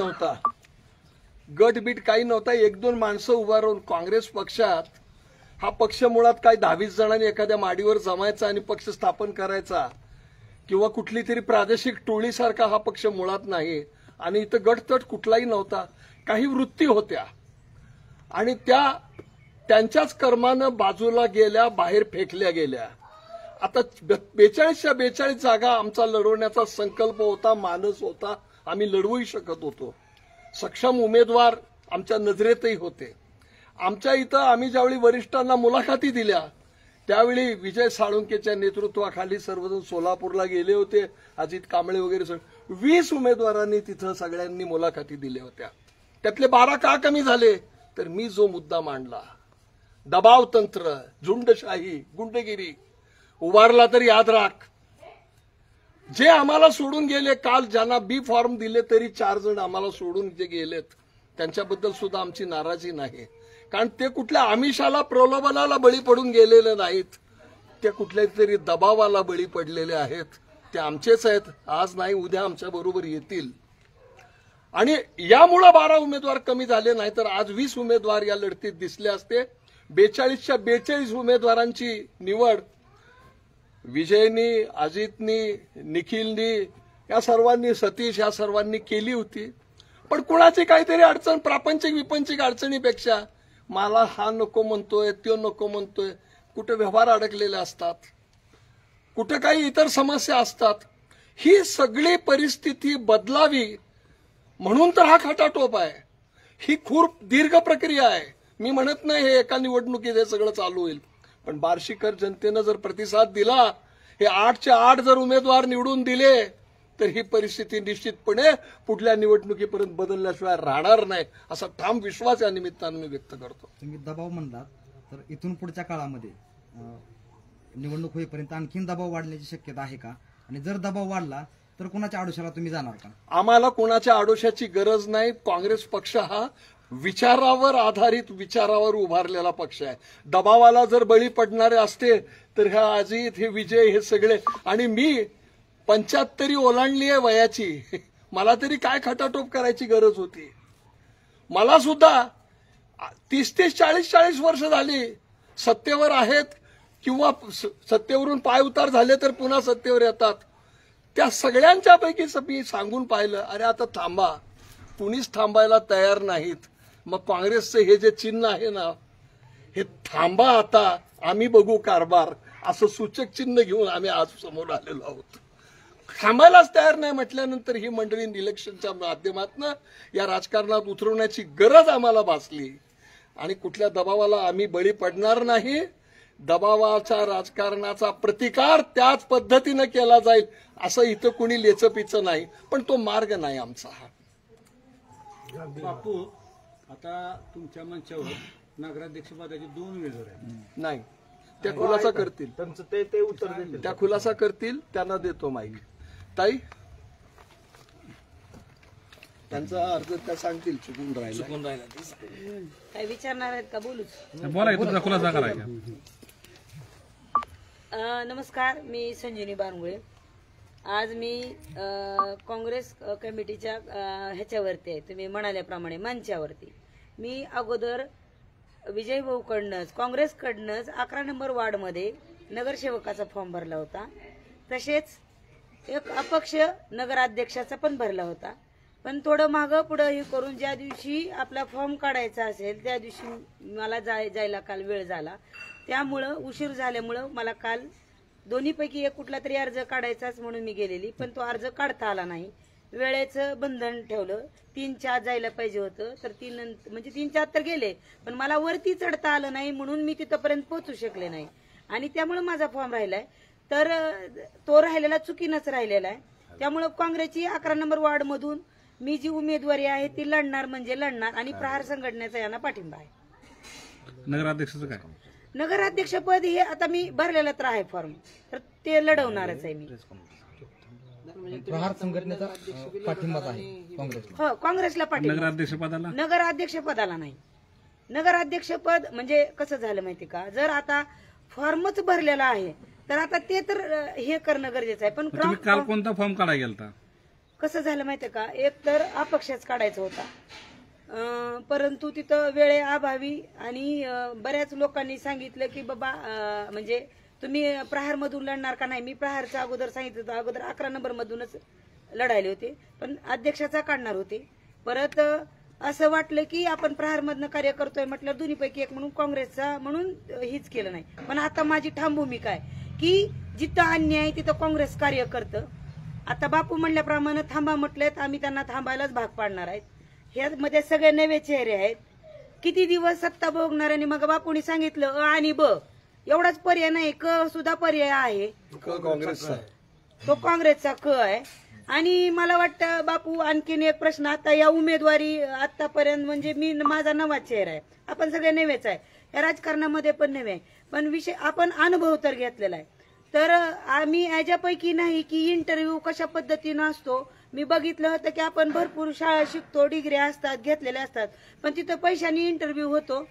नव्हता. 1-2 माणसं उभा राहून काँग्रेस पक्षात, हा पक्ष मुळात काय 10-20 जणांनी एखाद्या माडीवर जमायचा आणि पक्ष स्थापन करायचा, किंवा कुठली तरी प्रादेशिक टोळीसारखा हा पक्ष मुळात नाही. आणि इथं गटतट कुठलाही नव्हता. काही वृत्ती होत्या आणि त्या त्यांच्याच कर्मानं बाजूला गेल्या, बाहेर फेकल्या गेल्या. आता 42च्या 42 जागा आमचा लढवण्याचा संकल्प होता, मानस होता, आम्ही लढवूही शकत होतो. सक्षम उमेदवार आमच्या नजरेतही होते. आमच्या इथं आम्ही ज्यावेळी वरिष्ठांना मुलाखती दिल्या, त्यावेळी विजय साळुंखेच्या नेतृत्वाखाली सर्वजण सोलापूरला गेले होते, अजित कांबळे वगैरे 20 उमेदवारांनी तिथं सगळ्यांनी मुलाखती दिल्या होत्या. त्यातले 12 का कमी झाले, तर मी जो मुद्दा मांडला, दबाव तंत्र, झुंडशाही, गुंडगिरी उभारला तर याद राख, जे आम्हाला सोडून गेले, काल ज्यांना बी फॉर्म दिले तरी 4 जण आम्हाला सोडून जे गेलेत, त्यांच्याबद्दल सुद्धा आमची नाराजी नाही. कारण ते कुठल्या आमिषाला, प्रलोभनाला बळी पडून गेलेले नाहीत, ते कुठल्या तरी दबावाला बळी पडलेले आहेत. ते आमचेच आहेत, आज नाही उद्या आमच्या बरोबर येतील. आणि यामुळे 12 उमेदवार कमी झाले, नाही तर आज 20 उमेदवार या लढतीत दिसले असते. 42च्या 42 उमेदवारांची निवड विजयनी, अजितनी, निखिलनी, या सर्वांनी, सतीश, या सर्वांनी केली होती. पण कुणाची काहीतरी अडचण, प्रापंचिक विपंचिक अडचणीपेक्षा मला हा नको म्हणतोय, तो नको म्हणतोय, कुठे व्यवहार अडकलेले असतात, कुठे काही इतर समस्या असतात. ही सगळी परिस्थिती बदलावी म्हणून तर हा खटाटोप आहे. ही खूप दीर्घ प्रक्रिया आहे. मी म्हणत नाही हे एका निवडणुकीत हे सगळं चालू होईल, पण बार्शीकर जनतेनं जर प्रतिसाद दिला, हे 8च्या 8 जर उमेदवार निवडून दिले, तर ही परिस्थिती निश्चितपणे पुढल्या निवडणुकीपर्यंत बदलल्याशिवाय राहणार नाही, असा ठाम विश्वास या निमित्तानं मी व्यक्त करतो. तुम्ही दबाव म्हणलात, तर इथून पुढच्या काळामध्ये निवडणूक होईपर्यंत आणखीन दबाव वाढण्याची शक्यता आहे का? आणि जर दबाव वाढला तर कुणाच्या आडोशाला तुम्ही जाणार का? आम्हाला कोणाच्या आडोशाची गरज नाही. काँग्रेस पक्ष हा विचारावर आधारित, विचारावर उभारलेला पक्ष आहे. दबावाला जर बळी पडणारे असते तर ह्या अजित, हे विजय, हे सगळे, आणि मी 75 ओलांडली आहे वयाची, मला तरी काय खटाटोप करायची गरज होती? मला सुद्धा 30 40 वर्ष झाली सत्तेवर आहेत, किंवा सत्तेवरून पाय उतार झाले तर पुन्हा सत्तेवर येतात. त्या सगळ्यांच्यापैकी मी सांगून पाहिलं, अरे आता थांबा, कुणीच थांबायला तयार नाहीत. मग काँग्रेसचं हे जे चिन्ह आहे ना, हे थांबा आता, आम्ही बघू कारभार, असं सूचक चिन्ह घेऊन आम्ही आज समोर आलेलो आहोत. थांबायलाच तयार नाही म्हटल्यानंतर ही मंडळी इलेक्शनच्या माध्यमातून या राजकारणात उतरवण्याची गरज आम्हाला भासली, आणि कुठल्या दबावाला आम्ही बळी पडणार नाही. दबावाच्या राजकारणाचा प्रतिकार त्याच पद्धतीनं केला जाईल, असं इथं कुणी लेचपिचं नाही, पण तो मार्ग नाही आमचा हा. बापू, आता तुमच्या मंचावर नगराध्यक्षपदाचे 2 उमेदवार आहेत. नाही, त्या खुलासा करतील, त्यांचं ते उत्तर देतील. त्या खुलासा करतील, त्यांना देतो माहिती. ताई, त्यांचा अर्ज त्या सांगतील, चुकून राहिला. काय विचारणार आहेत का? बोलूच. बोला, तुमचा खुलासा करा. नमस्कार, मी संजीवनी बारंगुळे. आज मी काँग्रेस कमिटीच्या ह्याच्यावरती आहे, तुम्ही म्हणाल्याप्रमाणे मंचावरती. मी अगोदर विजय भाऊकडनंच, काँग्रेसकडनंच 11 नंबर वार्डमध्ये नगरसेवकाचा फॉर्म भरला होता. तसेच एक अपक्ष नगराध्यक्षाचा पण भरला होता. पण थोडं मागं पुढं हे करून ज्या दिवशी आपला फॉर्म काढायचा असेल त्या दिवशी मला जायला काल वेळ झाला. त्यामुळं उशीर झाल्यामुळं मला काल दोन्हीपैकी एक कुठला तरी अर्ज काढायचाच म्हणून मी गेलेली, पण तो अर्ज काढता आला नाही. वेळेचं बंधन ठेवलं. 3-4 जायला पाहिजे होतं, तर 3-4 तर गेले, पण मला वरती चढता आलं नाही, म्हणून मी तिथपर्यंत पोहोचू शकले नाही, आणि त्यामुळे माझा फॉर्म राहिलाय. तर तो राहिलेला चुकीनंच राहिलेला आहे. त्यामुळं काँग्रेसची 11 नंबर वार्ड मधून मी जी उमेदवारी आहे ती लढणार म्हणजे लढणार, आणि प्रहार संघटनेचा यांना पाठिंबा आहे. नगराध्यक्षाचं काय? नगराध्यक्षपद हे आता मी भरलेलं तर आहे फॉर्म, तर ते लढवणारच आहे मी. प्रहार संघटनेचा पाठिंबाच आहे काँग्रेसला. हो, काँग्रेसला पाठिंबा. नगराध्यक्षपदाला? नगराध्यक्षपदाला नाही. नगराध्यक्षपद म्हणजे कसं झालं माहिती का, जर आता फॉर्मच भरलेला आहे तर आता ते तर हे करणं गरजेचं आहे. पण तुम्ही काल कोणता फॉर्म काढायला गेलता? कसं झालं माहितीये का, एक तर अपक्षच काढायचा होता, परंतु तिथं वेळेअभावी आणि बऱ्याच लोकांनी सांगितलं की बाबा म्हणजे तुम्ही प्रहार मधून लढणार का? नाही, मी प्रहारचं अगोदर सांगितलं होतं, अगोदर 11 नंबर मधूनच लढायले होते, पण अध्यक्षाचा काढणार होते. परत असं वाटलं की आपण प्रहार मधनं कार्य करतोय म्हटलं दोन्हीपैकी एक म्हणून काँग्रेसचा म्हणून हीच केलं नाही. पण आता माझी ठाम भूमिका आहे की जिथं अन्याय तिथं काँग्रेस कार्य करतं. आता बापू म्हणल्याप्रमाणे थांबा म्हटलेत, आम्ही त्यांना थांबायलाच भाग पाडणार आहेत. ह्यामध्ये सगळे नवे चेहरे आहेत. किती दिवस सत्ता भोगणाऱ्यांनी, मग बापूंनी सांगितलं अ आणि ब एवढाच पर्याय नाही, क सुद्धा पर्याय आहे. काँग्रेसचा, तो काँग्रेसचा क आहे. आणि मला वाटतं बापू आणखीन एक प्रश्न, आता या उमेदवारी आतापर्यंत म्हणजे मी माझा नवा चेहरा आहे, आपण सगळे नवेच आहे, या राजकारणामध्ये पण नवे आहे, पण विषय आपण अनुभव तर घेतलेला आहे. तर आम्ही याच्यापैकी नाही की इंटरव्ह्यू कशा पद्धतीनं असतो. मी बघितलं होतं की आपण भरपूर शाळा शिकतो, डिग्र्या असतात, घेतलेल्या असतात, पण तिथं पैशानी इंटरव्ह्यू होतो.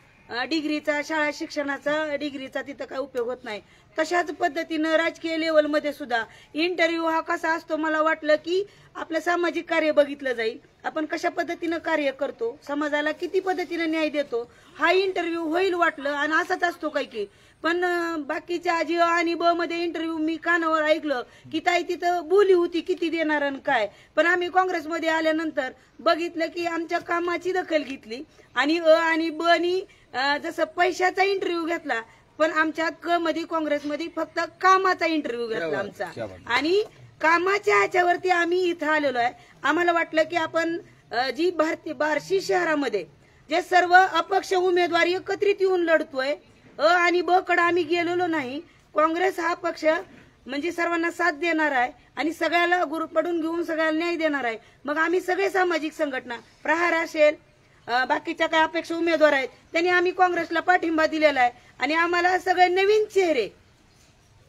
डिग्रीचा, शाळा शिक्षणाचा डिग्रीचा तिथं काय उपयोग होत नाही. तशाच पद्धतीनं राजकीय लेवलमध्ये सुद्धा इंटरव्ह्यू हा कसा असतो, मला वाटलं की आपलं सामाजिक कार्य बघितलं जाईल, आपण कशा पद्धतीनं कार्य करतो, समाजाला किती पद्धतीनं न्याय देतो, हा इंटरव्ह्यू होईल वाटलं, आणि असाच असतो काय की. पण बाकीच्या आजी आणि ब मध्ये इंटरव्ह्यू मी कानावर ऐकलं की ताई तिथं बोली होती किती देणार आणि काय. पण आम्ही काँग्रेसमध्ये आल्यानंतर बघितलं की आमच्या कामाची दखल घेतली, आणि अ आणि ब नी जसं पैशाचा इंटरव्ह्यू घेतला, पण आमच्या क मध्ये काँग्रेसमध्ये फक्त कामाचा इंटरव्ह्यू घेतला आमचा, आणि कामाच्या ह्याच्यावरती आम्ही इथं आलेलो आहे. आम्हाला वाटलं की आपण जी बार्शी शहरामध्ये जे सर्व अपक्ष उमेदवार एकत्रित येऊन लढतोय, अ आणि ब कडे आम्ही गेलेलो नाही. काँग्रेस हा पक्ष म्हणजे सर्वांना साथ देणार आहे आणि सगळ्याला गुरुपडून घेऊन सगळ्याला न्याय देणार आहे. मग आम्ही सगळे सामाजिक संघटना, प्रहार असेल, बाकीच्या काय अपेक्षा उमेदवार आहेत, त्यांनी आम्ही काँग्रेसला पाठिंबा दिलेला आहे, आणि आम्हाला सगळे नवीन चेहरे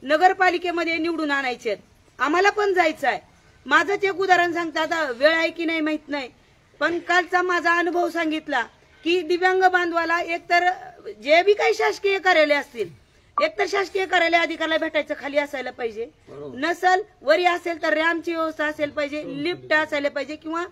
नगरपालिकेमध्ये निवडून आणायचे आहेत. आम्हाला पण जायचं आहे, माझंच एक उदाहरण सांगता, आता वेळ आहे की नाही माहित नाही, पण कालचा माझा अनुभव सांगितला की दिव्यांग बांधवाला एकतर जे बी काही शासकीय कार्यालय असतील, एकतर शासकीय कार्यालय अधिकाऱ्याला भेटायचं खाली असायला पाहिजे, नसल वरी असेल तर रॅम्पची व्यवस्था असायला पाहिजे, लिफ्ट असायला पाहिजे किंवा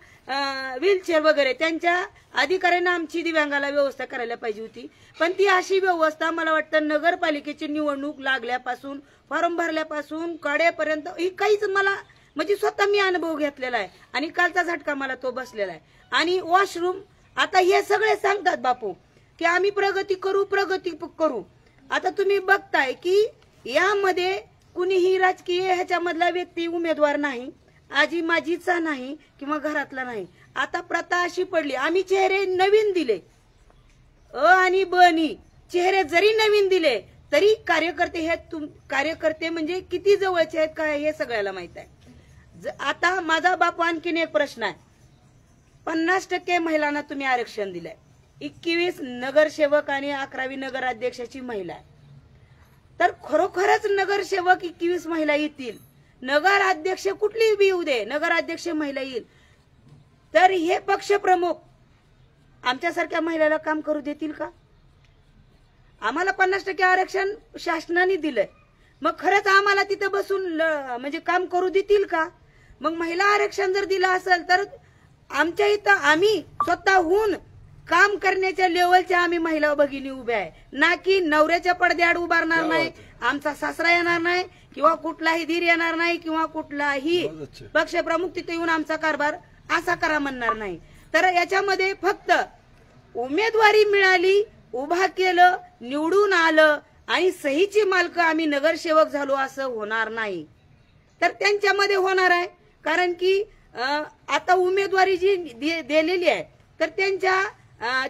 व्हीलचेअर वगैरे त्यांच्या अधिकाऱ्यांना आमची दिव्यांगाला व्यवस्था करायला पाहिजे होती. पण ती अशी व्यवस्था मला वाटतं नगरपालिकेची निवडणूक लागल्यापासून, फॉर्म भरल्यापासून कडेपर्यंत ही काहीच मला म्हणजे स्वतः मी अनुभव घेतलेला आहे आणि कालचा झटका मला तो बसलेला आहे. आणि वॉशरूम आता हे सगळे सांगतात बापू की आम्ही प्रगती करू. आता तुम्ही बघताय की यामध्ये कुणीही राजकीय ह्याच्यामधला व्यक्ती उमेदवार नाही, आजी माझीचा नाही किंवा घरातला नाही. आता प्रथा अशी पडली, आम्ही चेहरे नवीन दिले, अ आणि ब नी चेहरे जरी नवीन दिले तरी कार्यकर्ते म्हणजे किती जवळचे आहेत काय हे सगळ्याला माहित आहे. आता माझा बापू आणखीन एक प्रश्न आहे, 50% महिलांना तुम्ही आरक्षण दिलंय, 21 नगरसेवक आणि 11वी नगराध्यक्षाची महिला आहे, तर खरोखरच नगरसेवक 21 महिला येतील, नगराध्यक्ष कुठली बी येऊ दे, नगराध्यक्ष महिला येईल, तर हे पक्षप्रमुख आमच्यासारख्या महिलाला काम करू देतील का? आम्हाला 50% आरक्षण शासनाने दिलंय, मग खरंच आम्हाला तिथं बसून म्हणजे काम करू देतील का? मग महिला आरक्षण जर दिलं असेल तर आमच्या इथं आम्ही स्वतःहून काम करण्याच्या लेवलच्या आम्ही महिला भगिनी उभ्या आहे, ना की नवऱ्याच्या पडद्याआड उभारणार नाही, आमचा सासरा येणार नाही किंवा कुठलाही धीर येणार नाही किंवा कुठलाही पक्षप्रमुख तिथे येऊन आमचा कारभार असा करा म्हणणार नाही. तर याच्यामध्ये फक्त उमेदवारी मिळाली, उभा केलं, निवडून आलं आणि सहीची मालक आम्ही नगरसेवक झालो असं होणार नाही. तर त्यांच्यामध्ये होणार आहे, कारण की आता उमेदवारी जी दिलेली आहे तर त्यांच्या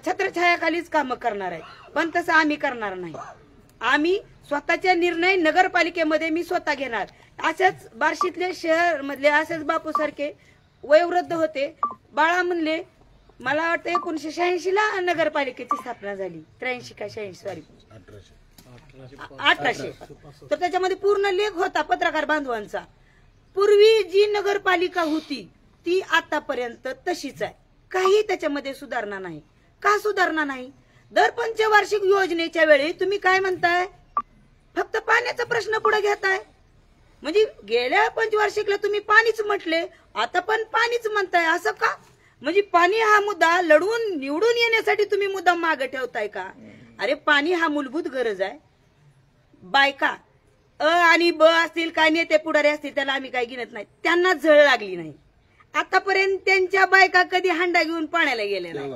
छत्रछायाखालीच कामं करणार आहे, पण तसं आम्ही करणार नाही. आम्ही स्वतःचे निर्णय नगरपालिकेमध्ये मी स्वतः घेणार. असेच बार्शीतले शहर मधले असेच बापू सारखे वयोवृद्ध होते, बाळा म्हणले, मला वाटतं 1986 ला नगरपालिकेची स्थापना झाली, 83 का 86 सॉरी 1800. तर त्याच्यामध्ये पूर्ण लेख होता पत्रकार बांधवांचा. पूर्वी जी नगरपालिका होती ती आतापर्यंत तशीच आहे, काही त्याच्यामध्ये सुधारणा नाही. का सुधारणा नाही? दर पंचवार्षिक योजनेच्या वेळी तुम्ही काय म्हणताय, फक्त पाण्याचा प्रश्न पुढे घेताय. म्हणजे गेल्या पंचवार्षिकला तुम्ही पाणीच म्हटले, आता पण पाणीच म्हणताय, असं का? म्हणजे पाणी हा मुद्दा लढवून निवडून येण्यासाठी तुम्ही मुद्दा मागे ठेवताय का? अरे पाणी हा मूलभूत गरज आहे. बायका अ आणि ब असतील, काय नेते पुढारी असतील, त्याला आम्ही काही गिनत नाही, त्यांना झळ लागली नाही. आतापर्यंत त्यांच्या बायका कधी हांडा घेऊन पाण्याला गेल्या नाही,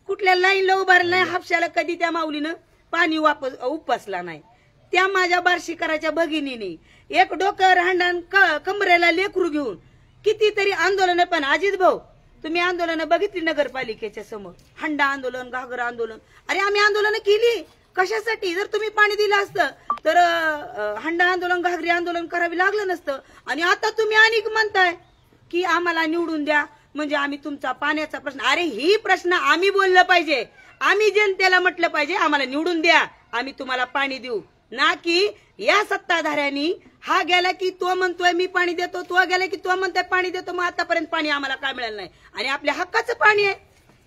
कुठल्या लाईनला उभारला नाही, हापशाला कधी त्या माऊलीनं पाणी उपसला नाही. त्या माझ्या बार्शीकराच्या भगिनीने एक डोक्यावर हांडान कमरेला लेकरू घेऊन कितीतरी आंदोलन, पण अजित भाऊ तुम्ही आंदोलन बघितली नगरपालिकेच्या समोर, हंडा आंदोलन, घागरा आंदोलन. अरे आम्ही आंदोलन केली कशासाठी? जर तुम्ही पाणी दिलं असतं तर हंडा आंदोलन, घागरी आंदोलन करावी लागलं नसतं. आणि आता तुम्ही अनेक म्हणताय की आम्हाला निवडून द्या म्हणजे आम्ही तुमचा पाण्याचा प्रश्न, अरे ही प्रश्न आम्ही बोललं पाहिजे, आम्ही जनतेला म्हटलं पाहिजे आम्हाला निवडून द्या, आम्ही तुम्हाला पाणी देऊ, ना की या सत्ताधाऱ्यांनी हा गेला की तो म्हणतोय मी पाणी देतो, तो गेला की तो म्हणतोय पाणी देतो, मग आतापर्यंत पाणी आम्हाला काय मिळालं नाही. आणि आपल्या हक्काचं पाणी आहे.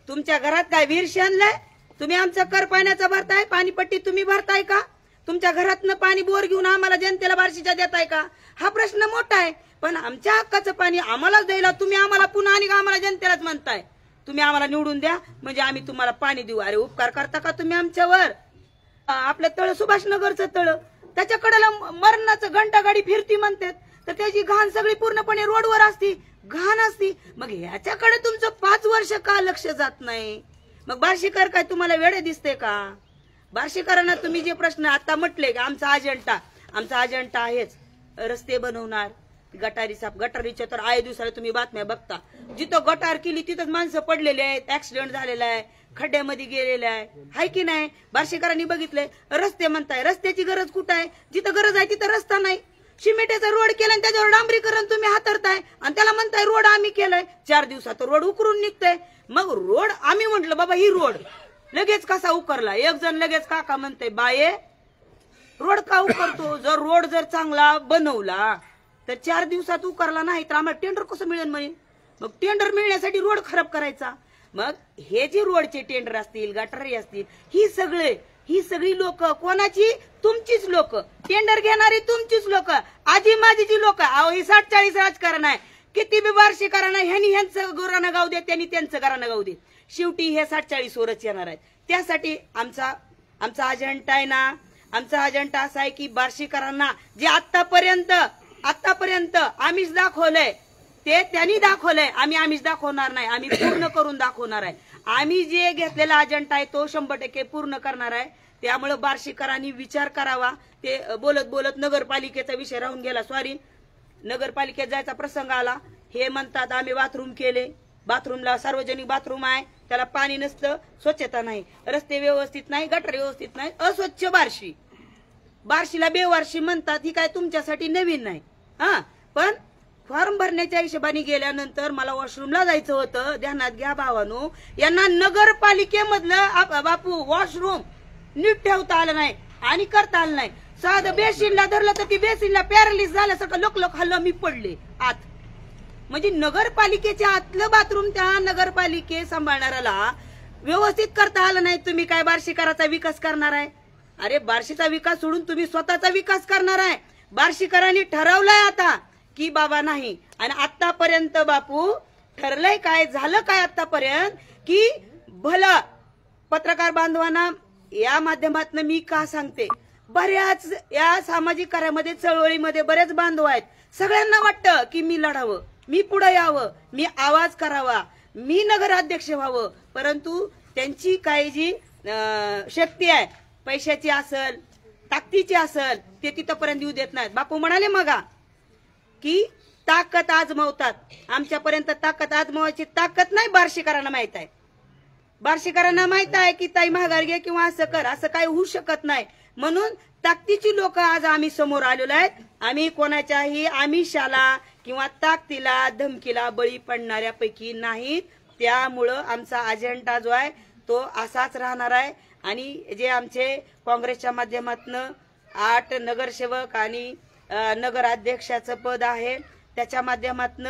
तुमच्या घरात काय विहीर शेणलंय? तुम्ही आमचा कर पाण्याचा भरताय, पाणीपट्टी तुम्ही भरताय का? तुमच्या घरातनं पाणी बोर घेऊन आम्हाला जनतेला बार्शीच्या देताय का? हा प्रश्न मोठा आहे. पण आमच्या हक्काचं पाणी आम्हालाच द्यायला तुम्ही आम्हाला पुन्हा आणि आम्हाला जनतेलाच म्हणताय तुम्ही आम्हाला निवडून द्या म्हणजे आम्ही तुम्हाला पाणी देऊ. अरे उपकार करता का तुम्ही आमच्यावर? आपलं तळ सुभाषनगरचं तळ, त्याच्या कडेला मरणाचं घंटागाडी फिरती म्हणतात, तर त्याची घाण सगळी पूर्णपणे रोडवर असती, घाण असती. मग ह्याच्याकडे तुमचं 5 वर्ष का लक्ष जात नाही? मग बार्शीकर काय तुम्हाला वेळे दिसते का? बार्शीकरांना तुम्ही जे प्रश्न आता म्हटले की आमचा अजेंडा आहेच, रस्ते बनवणार, गटारी साफ, गटारीच्या तर आये दिवसाला तुम्ही बातम्या बघता, जिथं गटार केली तिथंच माणसं पडलेले आहेत, ऍक्सिडेंट झालेला आहे, खड्ड्यामध्ये गेलेले आहे, हाय की नाही? बार्शीकरांनी बघितलंय. रस्ते म्हणताय, रस्त्याची गरज कुठं आहे? जिथं गरज आहे तिथं रस्ता नाही. सिमेंटचा रोड केला आणि त्याच्यावर डांबरीकरण तुम्ही हातरताय आणि त्याला म्हणताय रोड आम्ही केलाय, 4 दिवसात रोड उकरून निघतोय. मग रोड आम्ही म्हटलं बाबा ही रोड लगेच कसा उकरला? एक जण लगेच काका म्हणते बाये रोड का उकरतो? जर रोड जर चांगला बनवला तर 4 दिवसात उकारला नाही तर आम्हाला टेंडर कसं मिळेल म्हणे. मग टेंडर मिळण्यासाठी रोड खराब करायचा. मग हे जे रोडचे टेंडर असतील, गटारी असतील, ही सगळी लोक कोणाची? तुमचीच लोक. टेंडर घेणारी तुमचीच लोक, आजी माझीची लोक. अहो ही 60-40 राजकारण आहे. किती बी बारशी करा नाही, ह्यांनी ह्यांचं घरानं गाव दे, त्यांनी त्यांचं घरानं गाव दे, शेवटी हे 60-40 वरच येणार आहेत. त्यासाठी आमचा अजेंडा आहे ना, आमचा अजेंडा असा आहे की बार्शीकरांना जे आतापर्यंत आमिष दाखवलंय ते त्यांनी दाखवलंय. आम्ही आमिष दाखवणार नाही, आम्ही पूर्ण करून दाखवणार आहे. आम्ही जे घेतलेला अजेंडा आहे तो 100% पूर्ण करणार आहे. त्यामुळे बार्शीकरांनी विचार करावा. ते बोलत बोलत नगरपालिकेचा विषय राहून गेला, सॉरी, नगरपालिकेत जायचा प्रसंग आला. हे म्हणतात आम्ही बाथरूम केले, बाथरूमला सार्वजनिक बाथरूम आहे, त्याला पाणी नसतं, स्वच्छता नाही, रस्ते व्यवस्थित नाही, गटर व्यवस्थित नाही, अस्वच्छ बार्शीला बेवारशी म्हणतात. ही काय तुमच्यासाठी नवीन नाही. पण फॉर्म भरण्याच्या हिशोबाने गेल्यानंतर मला वॉशरूमला जायचं होतं. ध्यानात घ्या भावानो, यांना नगरपालिकेमधलं बापू वॉशरूम नीट ठेवता आलं नाही आणि करता आलं नाही. साधं बेसिनला धरलं तर ती बेसिनला पॅरालिस झाल्यासारखं लोक हल्लं मी पडले आत. म्हणजे नगरपालिकेच्या आतलं बाथरूम त्या नगरपालिके सांभाळणाऱ्याला व्यवस्थित करता आलं नाही. तुम्ही काय बार्शीकराचा विकास करणार आहे? अरे बार्शीचा विकास सोडून तुम्ही स्वतःचा विकास करणार आहे. बार्शीकरांनी ठरवलंय आता की बाबा नाही. आणि आतापर्यंत बापू ठरलंय काय, झालं काय आतापर्यंत की भलं. पत्रकार बांधवांना या माध्यमातून मी का सांगते, बऱ्याच या सामाजिक कार्यामध्ये, चळवळीमध्ये बरेच बांधव आहेत. सगळ्यांना वाटतं की मी लढावं, मी पुढे यावं, मी आवाज करावा, मी नगराध्यक्ष व्हावं. परंतु त्यांची काही जी शक्ती आहे, पैशाची असेल, ताकदीची असेल, ते तिथपर्यंत येऊ देत नाहीत. बापू म्हणाले मगा की ताकद आजमावतात. आमच्यापर्यंत ताकद आजमावायची ताकद नाही. बार्शीकरांना माहित आहे, बार्शीकरांना माहित आहे की ताई माघार घे किंवा असं कर, असं काही होऊ शकत नाही. म्हणून ताकदीची लोक आज आम्ही समोर आलेलो आहेत. आम्ही कोणाच्याही आमिषाला किंवा ताकदीला, धमकीला बळी पडणाऱ्यापैकी नाहीत. त्यामुळं आमचा अजेंडा जो आहे तो असाच राहणार आहे. आणि जे आमचे काँग्रेसच्या माध्यमातून 8 नगरसेवक आणि नगराध्यक्षाचं पद आहे, त्याच्या माध्यमातून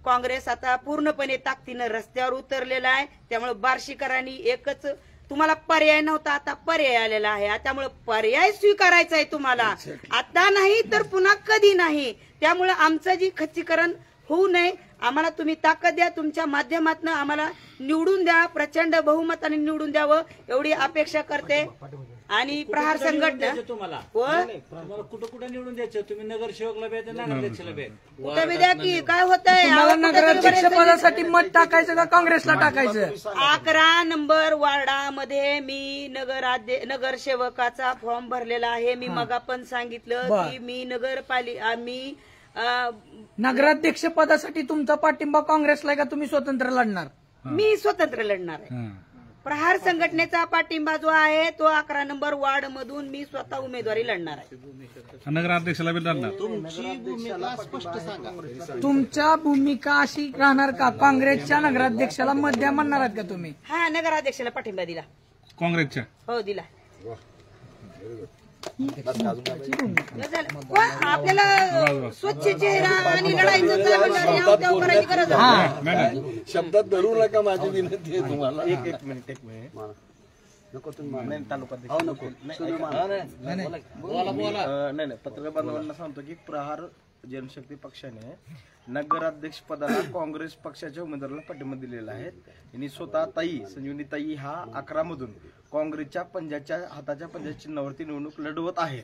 काँग्रेस आता पूर्णपणे ताकदीनं रस्त्यावर उतरलेला आहे. त्यामुळे बार्शीकरांनी एकच, तुम्हाला पर्याय नव्हता, आता पर्याय आलेला आहे. त्यामुळे पर्याय स्वीकारायचा आहे तुम्हाला, आता नाही तर पुन्हा कधी नाही. त्यामुळे आमचं जी खच्चीकरण होऊ नये, आम्हाला तुम्ही ताकद द्या, तुमच्या माध्यमातून आम्हाला निवडून द्या, प्रचंड बहुमताने निवडून द्यावं एवढी अपेक्षा करते. आणि प्रहार संघटना तुम्हाला कुठं कुठं निवडून द्यायचं, तुम्ही नगरसेवकला बे, नगराध्यक्षाला बे, कुठं बी द्या की, काय होतंय. नगराध्यक्ष पदासाठी मत टाकायचं का काँग्रेसला टाकायचं? 11 नंबर वार्डामध्ये मी नगरसेवकाचा फॉर्म भरलेला आहे. मी मग पण सांगितलं की मी मी नगराध्यक्ष पदासाठी तुमचा पाठिंबा काँग्रेसला आहे का तुम्ही स्वतंत्र लढणार? मी स्वतंत्र लढणार आहे. प्रहार संघटनेचा पाठिंबा जो आहे तो 11 नंबर वार्ड मधून मी स्वतः उमेदवारी लढणार आहे. नगराध्यक्षाला बी लढणार. तुमच्या भूमिका अशी राहणार का, काँग्रेसच्या नगराध्यक्षाला मत द्या म्हणणार आहात का तुम्ही? हा, नगराध्यक्षाला पाठिंबा दिला, काँग्रेसच्या. हो दिला. आपल्याला स्वच्छ चेहरा आणि लढाईचं करायची गरज आहे. शब्दात धरू नका, माझी विनंती आहे तुम्हाला. एक मिनिट नको तुम्ही नाही, पत्रकार बांधवांना सांगतो की प्रहार जनशक्ती पक्षाने नगराध्यक्ष पदाला काँग्रेस पक्षाच्या उमेदवाराला पाठिंबा दिलेला आहे. यांनी स्वतः ताई संजीवनी ताई हा 11 मधून काँग्रेसच्या हाताच्या पंजाच्या चिन्हावरती निवडणूक लढवत आहेत.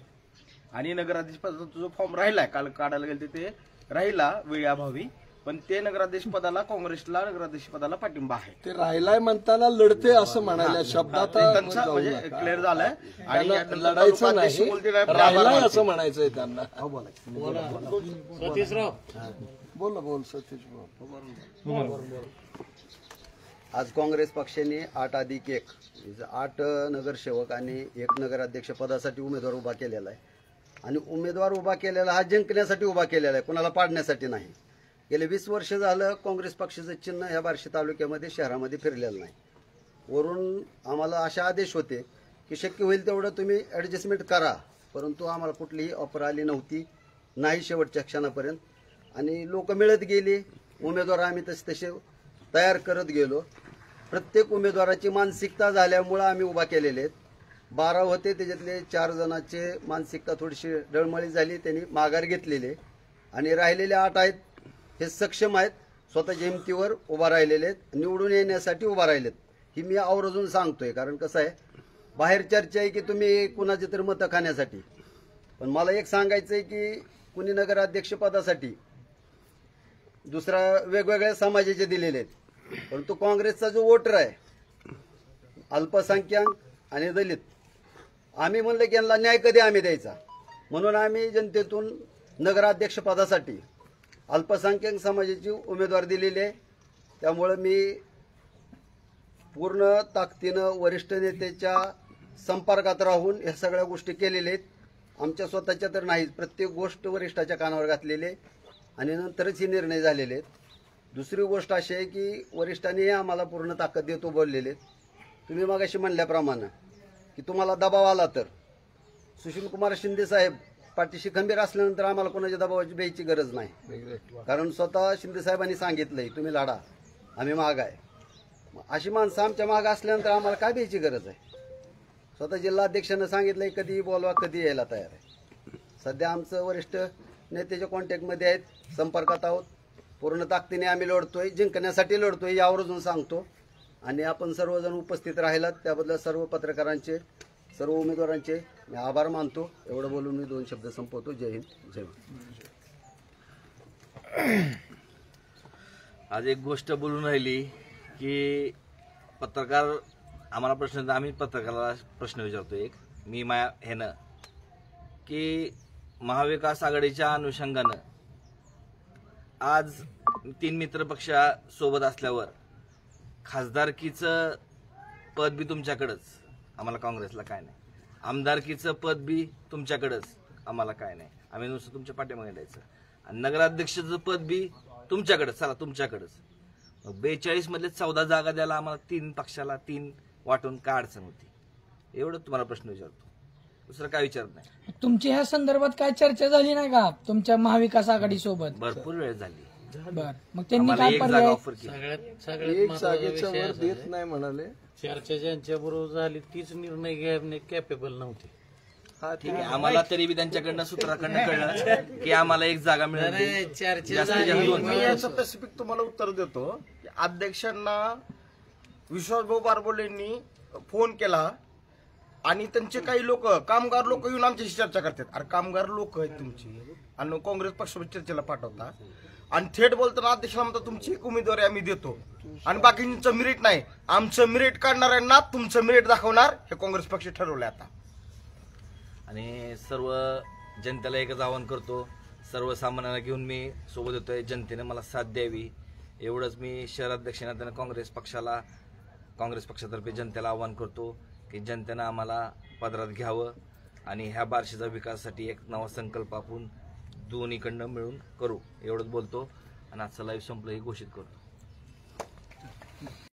आणि नगराध्यक्ष पदाचा जो फॉर्म राहिलाय, काल काढायला गेले ते राहिला वेळाभावी, पण ते नगराध्यक्ष पदाला, काँग्रेसला नगराध्यक्ष पदाला पाठिंबा आहे. ते राहिलाय म्हणताना लढते असं म्हणायल्या शब्दात म्हणजे क्लिअर झालंय. आणि लढायचं नाही, राहिलाय असं म्हणायचंय त्यांना. सतीशराव बोल सतीश बोल. आज काँग्रेस पक्षाने 8+1 नगरसेवक आणि 1 नगराध्यक्ष पदासाठी उमेदवार उभा केलेला आहे. आणि उमेदवार उभा केलेला हा जिंकण्यासाठी उभा केलेला आहे, कोणाला पाडण्यासाठी नाही. गेले 20 वर्ष झालं काँग्रेस पक्षाचं चिन्ह या बार्शी तालुक्यामध्ये, शहरामध्ये फिरलेलं नाही. वरून आम्हाला असे आदेश होते की शक्य होईल तेवढं तुम्ही ॲडजस्टमेंट करा, परंतु आम्हाला कुठलीही ऑफर आली नव्हती, नाही शेवटच्या क्षणापर्यंत. आणि लोक मिळत गेली, उमेदवार आम्ही तसे तयार करत गेलो. प्रत्येक उमेदवाराची मानसिकता झाल्यामुळं आम्ही उभा केलेले आहेत. 12 होते, त्याच्यातले 4 जणांचे मानसिकता थोडीशी डळमळी झाली, त्यांनी माघार घेतलेले आणि राहिलेले 8 आहेत हे सक्षम आहेत, स्वतःच्या हिमतीवर उभा राहिलेले आहेत, निवडून येण्यासाठी उभा राहिलेत. ही मी आवर्जून सांगतोय, कारण कसं आहे बाहेर चर्चा आहे की तुम्ही कुणाची तरी मतं खाण्यासाठी, पण मला एक सांगायचं आहे की कुणी नगराध्यक्षपदासाठी दुसरा वेगवेगळ्या समाजाचे दिलेले आहेत, परंतु काँग्रेसचा जो वोटर आहे अल्पसंख्याक आणि दलित, आम्ही म्हणलं की यांना न्याय कधी आम्ही द्यायचा, म्हणून आम्ही जनतेतून नगराध्यक्षपदासाठी अल्पसंख्याक समाजाची उमेदवार दिलेली आहे. त्यामुळं मी पूर्ण ताकदीनं वरिष्ठ नेत्याच्या संपर्कात राहून ह्या सगळ्या गोष्टी केलेल्या आहेत. आमच्या स्वतःच्या तर नाहीत, प्रत्येक गोष्ट वरिष्ठाच्या कानावर घातलेली आहे आणि नंतरच हे निर्णय झालेले आहेत. दुसरी गोष्ट अशी आहे की वरिष्ठांनी आम्हाला पूर्ण ताकद देतो बोललेले आहेत. तुम्ही मगाशी म्हणल्याप्रमाणे की तुम्हाला दबाव आला तर सुशीलकुमार शिंदे साहेब पाठीशी खंबीर असल्यानंतर आम्हाला कोणाच्या दबावाची द्यायची गरज नाही, कारण स्वतः शिंदे साहेबांनी सांगितलंय तुम्ही लढा, आम्ही माग आहे. अशी माणसं आमच्या माग असल्यानंतर आम्हाला काय द्यायची गरज आहे. स्वतः जिल्हाध्यक्षांना सांगितलंय कधी बोलवा, कधी यायला तयार आहे. सध्या आमचं वरिष्ठ नेत्याच्या कॉन्टॅक्टमध्ये आहेत, संपर्कात आहोत. पूर्ण ताकदीने आम्ही लढतोय, जिंकण्यासाठी लढतोय यावरून सांगतो. आणि आपण सर्वजण उपस्थित राहिलात त्याबद्दल सर्व पत्रकारांचे, सर्व उमेदवारांचे मी आभार मानतो. एवढं बोलून मी 2 शब्द संपवतो. जय हिंद, जय महाराष्ट्र. आज एक गोष्ट बोलून राहिली की पत्रकार आम्हाला प्रश्न, आम्ही पत्रकाराला प्रश्न विचारतो एक मी ह्यानं की महाविकास आघाडीच्या अनुषंगानं आज 3 मित्रपक्ष सोबत असल्यावर खासदारकीचं पद बी तुमच्याकडंच, आम्हाला काँग्रेसला काय नाही. आमदारकीचं पद बी तुमच्याकडंच, आम्हाला काय नाही. आम्ही नुसतं तुमच्या पाठीमागे द्यायचं. आणि नगराध्यक्षाचं पद बी तुमच्याकडंच, चला तुमच्याकडंच. 42 मधले 14 जागा द्यायला आम्हाला 3 पक्षाला 3 वाटून काय अडचण होती, एवढं तुम्हाला प्रश्न विचारतो, दुसरं काय विचारत नाही. तुमची ह्या संदर्भात काय चर्चा झाली नाही का तुमच्या महाविकास आघाडी सोबत? भरपूर वेळ झाली. बर, मग त्यांनी आम्हाला काय एक जागा पर्याय? ऑफर केली. सगळ्यात जागेच्या वर देत नाही म्हणाले. चर्चा ज्यांच्या बरोबर झाली तीच निर्णय घ्यायला कॅपेबल नव्हते. हा ठीक आहे, आम्हाला तरी बी त्यांच्याकडनं सूत्राकडनं कळलं की आम्हाला 1 जागा मिळाली. मी याचं स्पेसिफिक तुम्हाला उत्तर देतो. अध्यक्षांना विश्वासभाऊ बारबोलेंनी फोन केला आणि त्यांचे काही लोक, कामगार लोक येऊन आमच्याशी चर्चा करतात. अरे कामगार लोक आहेत तुमची आणि काँग्रेस पक्षामध्ये चर्चेला पाठवता आणि थेट बोलताना अध्यक्षांना म्हणतात तुमची एक उमेदवारी आम्ही देतो आणि बाकींचं मेरिट नाही, आमचं मेरिट काढणार आहे ना, तुमचं मेरिट दाखवणार हे काँग्रेस पक्ष ठरवलंय आता. आणि सर्व जनतेला एकच आवाहन करतो, सर्वसामान्यांना घेऊन मी सोबत येतोय, जनतेने मला साथ द्यावी एवढंच मी शहराध्यक्षांना त्यांना काँग्रेस पक्षातर्फे जनतेला आवाहन करतो की जनतेनं आम्हाला पदरात घ्यावं आणि ह्या बार्शीचा विकासासाठी एक नवा संकल्प आपण दोन्हीकडनं मिळून करू, एवढंच बोलतो आणि आजचं लाईव्ह संपलं हे घोषित करतो.